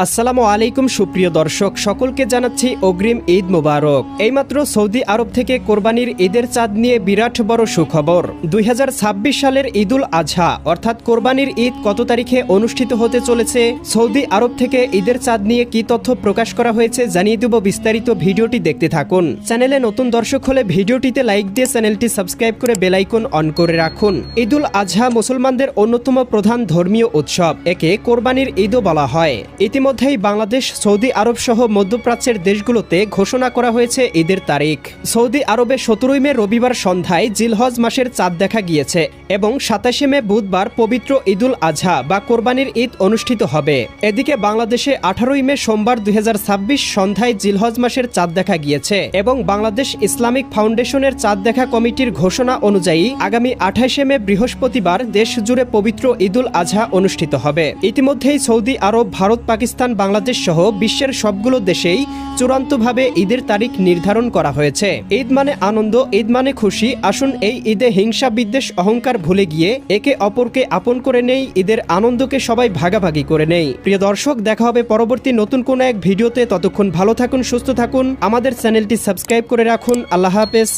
আসসালামু আলাইকুম সুপ্রিয় দর্শক, সকলকে জানাচ্ছি অগ্রিম ঈদ মোবারক। এইমাত্র সৌদি আরব থেকে কোরবানির ঈদের চাঁদ নিয়ে বিরাট বড় সুখবর। 2026 সালের ঈদুল আজহা অর্থাৎ কোরবানির ঈদ কত তারিখে অনুষ্ঠিত হতে চলেছে, সৌদি আরব থেকে ঈদের চাঁদ নিয়ে কি তথ্য প্রকাশ করা হয়েছে জানিয়ে দেব। বিস্তারিত ভিডিওটি দেখতে থাকুন। চ্যানেলে নতুন দর্শক হলে ভিডিওটিতে লাইক দিয়ে চ্যানেলটি সাবস্ক্রাইব করে বেল আইকন অন করে রাখুন। ঈদুল আজহা মুসলমানদের অন্যতম প্রধান ধর্মীয় উৎসব, একে কোরবানির ঈদও বলা হয়। ইতিমধ্যেই বাংলাদেশ, সৌদি আরব সহ মধ্যপ্রাচ্যের দেশগুলোতে ঘোষণা করা হয়েছে ঈদের তারিখ। সৌদি আরবে 17 মে রবিবার সন্ধ্যায় জিলহজ মাসের চাঁদ দেখা গিয়েছে এবং 27 মে বুধবার পবিত্র ঈদুল আজহা বা কোরবানির ঈদ অনুষ্ঠিত হবে। এদিকে বাংলাদেশে 18 মে সোমবার 2026 সন্ধ্যায় জিলহজ মাসের চাঁদ দেখা গিয়েছে এবং বাংলাদেশ ইসলামিক ফাউন্ডেশনের চাঁদ দেখা কমিটির ঘোষণা অনুযায়ী আগামী 28 মে বৃহস্পতিবার দেশ জুড়ে পবিত্র ঈদুল আজহা অনুষ্ঠিত হবে। ইতিমধ্যেই সৌদি আরব, ভারত, পাকিস্তান, বাংলাদেশ সহ বিশ্বের সবগুলো দেশেই চূড়ান্তভাবে ঈদের তারিখ নির্ধারণ করা হয়েছে। ঈদ মানে আনন্দ, ঈদ মানে খুশি। আসুন এই ঈদে হিংসা, বিদ্বেষ, অহংকার ভুলে গিয়ে একে অপরকে আপন করে নেই, ঈদের আনন্দকে সবাই ভাগাভাগি করে নেই। প্রিয় দর্শক, দেখা হবে পরবর্তী নতুন কোনো এক ভিডিওতে। ততক্ষণ ভালো থাকুন, সুস্থ থাকুন, আমাদের চ্যানেলটি সাবস্ক্রাইব করে রাখুন। আল্লাহ হাফেজ।